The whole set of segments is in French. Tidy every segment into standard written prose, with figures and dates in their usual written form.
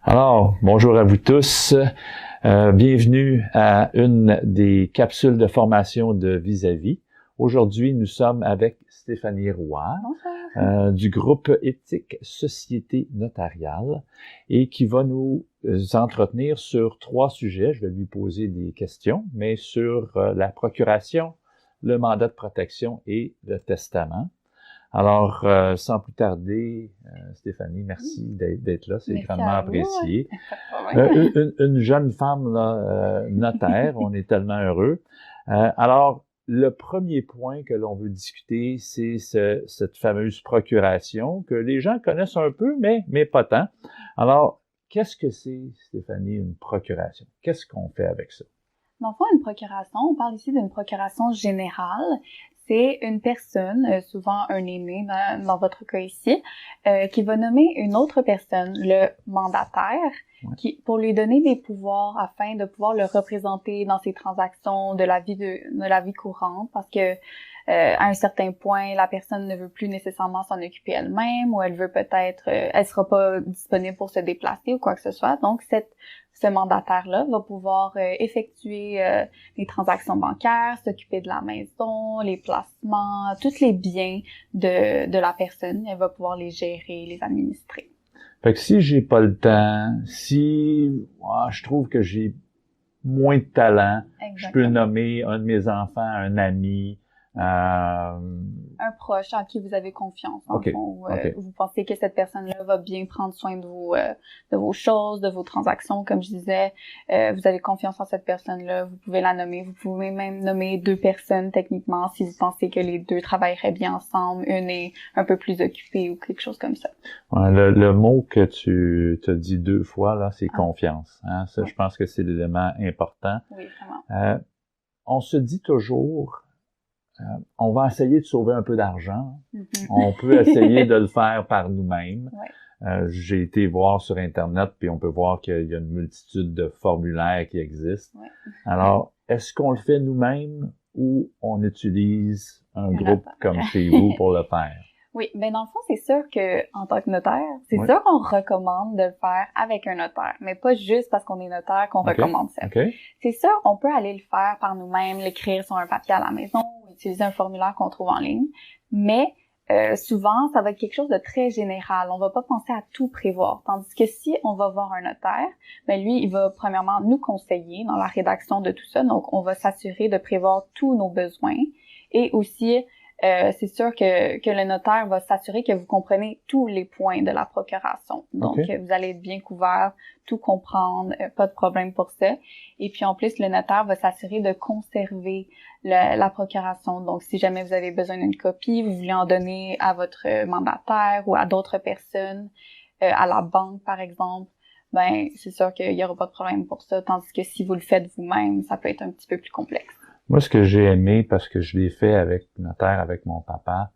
Alors, bonjour à vous tous. Bienvenue à une des capsules de formation de Vis-à-vis. Aujourd'hui, nous sommes avec Stéphanie Roy du groupe Éthique Société Notariale et qui va nous entretenir sur 3 sujets. Je vais lui poser des questions, mais sur la procuration, le mandat de protection et le testament. Alors, sans plus tarder, Stéphanie, merci d'être là, c'est grandement apprécié. Une jeune femme là, notaire, on est tellement heureux. Alors, le premier point que l'on veut discuter, c'est cette fameuse procuration que les gens connaissent un peu, mais pas tant. Alors, qu'est-ce que c'est, Stéphanie, une procuration? Qu'est-ce qu'on fait avec ça? Dans le fond, une procuration, on parle ici d'une procuration générale. C'est une personne, souvent un aîné dans votre cas ici, qui va nommer une autre personne, le mandataire, pour lui donner des pouvoirs afin de pouvoir le représenter dans ses transactions de la vie courante, parce que à un certain point, la personne ne veut plus nécessairement s'en occuper elle-même, ou elle veut peut-être, elle sera pas disponible pour se déplacer ou quoi que ce soit. Donc, ce mandataire-là va pouvoir effectuer les transactions bancaires, s'occuper de la maison, les placements, tous les biens de la personne. Elle va pouvoir les gérer, les administrer. Fait que si j'ai pas le temps, si je trouve que j'ai moins de talent, je peux nommer un de mes enfants, un ami, un proche en qui vous avez confiance, en fond, vous pensez que cette personne-là va bien prendre soin de vos choses, de vos transactions, comme je disais, vous avez confiance en cette personne-là, vous pouvez la nommer, vous pouvez même nommer 2 personnes techniquement si vous pensez que les 2 travailleraient bien ensemble, une est un peu plus occupée ou quelque chose comme ça. Ouais, le mot que tu t'as dit 2 fois, là, c'est confiance. Hein? Ça, je pense que c'est l'élément important. Oui, vraiment. On se dit toujours, on va essayer de sauver un peu d'argent. On peut essayer de le faire par nous-mêmes. J'ai été voir sur Internet, puis on peut voir qu'il y a une multitude de formulaires qui existent. Alors, est-ce qu'on le fait nous-mêmes ou on utilise un groupe comme chez vous pour le faire? Oui, ben dans le fond, c'est sûr que en tant que notaire, c'est sûr qu'on recommande de le faire avec un notaire, mais pas juste parce qu'on est notaire qu'on recommande ça. C'est sûr, on peut aller le faire par nous-mêmes, l'écrire sur un papier à la maison, ou utiliser un formulaire qu'on trouve en ligne, mais souvent, ça va être quelque chose de très général. On va pas penser à tout prévoir. Tandis que si on va voir un notaire, ben lui, il va premièrement nous conseiller dans la rédaction de tout ça. Donc, on va s'assurer de prévoir tous nos besoins et aussi c'est sûr que le notaire va s'assurer que vous comprenez tous les points de la procuration. Donc, vous allez être bien couvert, tout comprendre, pas de problème pour ça. Et puis, en plus, le notaire va s'assurer de conserver la procuration. Donc, si jamais vous avez besoin d'une copie, vous voulez en donner à votre mandataire ou à d'autres personnes, à la banque, par exemple, ben c'est sûr qu'il y aura pas de problème pour ça. Tandis que si vous le faites vous-même, ça peut être un petit peu plus complexe. Moi, ce que j'ai aimé, parce que je l'ai fait avec notaire, avec mon papa,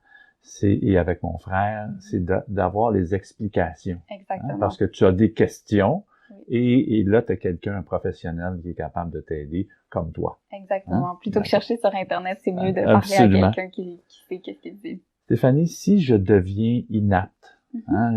et avec mon frère, c'est d'avoir les explications. Exactement. Hein, parce que tu as des questions, et là, tu as un professionnel qui est capable de t'aider, comme toi. Exactement. Plutôt que chercher sur Internet, c'est mieux de parler à quelqu'un qui sait qu'est-ce qu'il dit. Stéphanie, si je deviens inapte,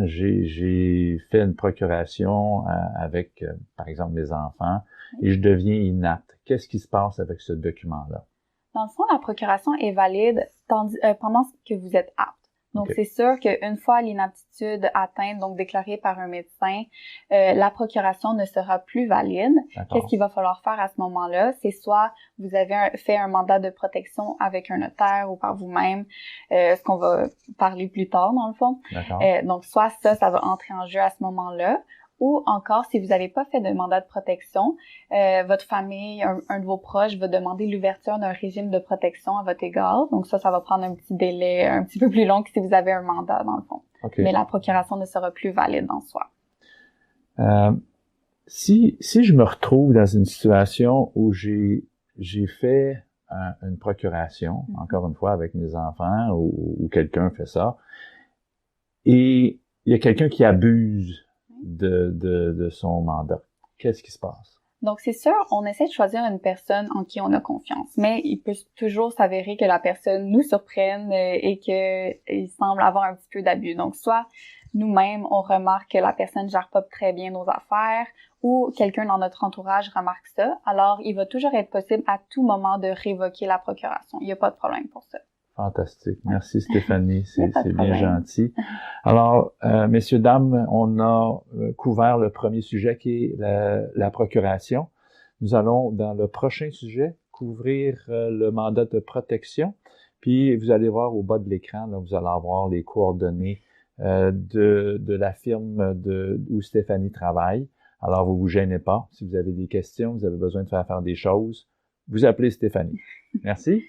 j'ai fait une procuration avec, par exemple, mes enfants, et je deviens inapte. Qu'est-ce qui se passe avec ce document-là? Dans le fond, la procuration est valide pendant que vous êtes apte. Donc, c'est sûr qu'une fois l'inaptitude atteinte, donc déclarée par un médecin, la procuration ne sera plus valide. Qu'est-ce qu'il va falloir faire à ce moment-là? C'est soit vous avez fait un mandat de protection avec un notaire ou par vous-même, ce qu'on va parler plus tard dans le fond. Donc, soit ça va entrer en jeu à ce moment-là. Ou encore, si vous n'avez pas fait de mandat de protection, votre famille, un de vos proches va demander l'ouverture d'un régime de protection à votre égard. Donc ça va prendre un petit délai un petit peu plus long que si vous avez un mandat, dans le fond. Mais la procuration ne sera plus valide en soi. Si je me retrouve dans une situation où j'ai fait une procuration, encore une fois, avec mes enfants, ou quelqu'un fait ça, et il y a quelqu'un qui abuse de son mandat. Qu'est-ce qui se passe? Donc, c'est sûr, on essaie de choisir une personne en qui on a confiance, mais il peut toujours s'avérer que la personne nous surprenne et qu'il semble avoir un petit peu d'abus. Donc, soit nous-mêmes, on remarque que la personne gère pas très bien nos affaires ou quelqu'un dans notre entourage remarque ça, alors il va toujours être possible à tout moment de révoquer la procuration. Il n'y a pas de problème pour ça. Fantastique. Merci Stéphanie, c'est bien gentil. Alors, messieurs, dames, on a couvert le premier sujet qui est la procuration. Nous allons, dans le prochain sujet, couvrir le mandat de protection. Puis, vous allez voir au bas de l'écran, là, vous allez avoir les coordonnées de la firme où Stéphanie travaille. Alors, vous vous gênez pas. Si vous avez des questions, vous avez besoin de faire des choses, vous appelez Stéphanie. Merci.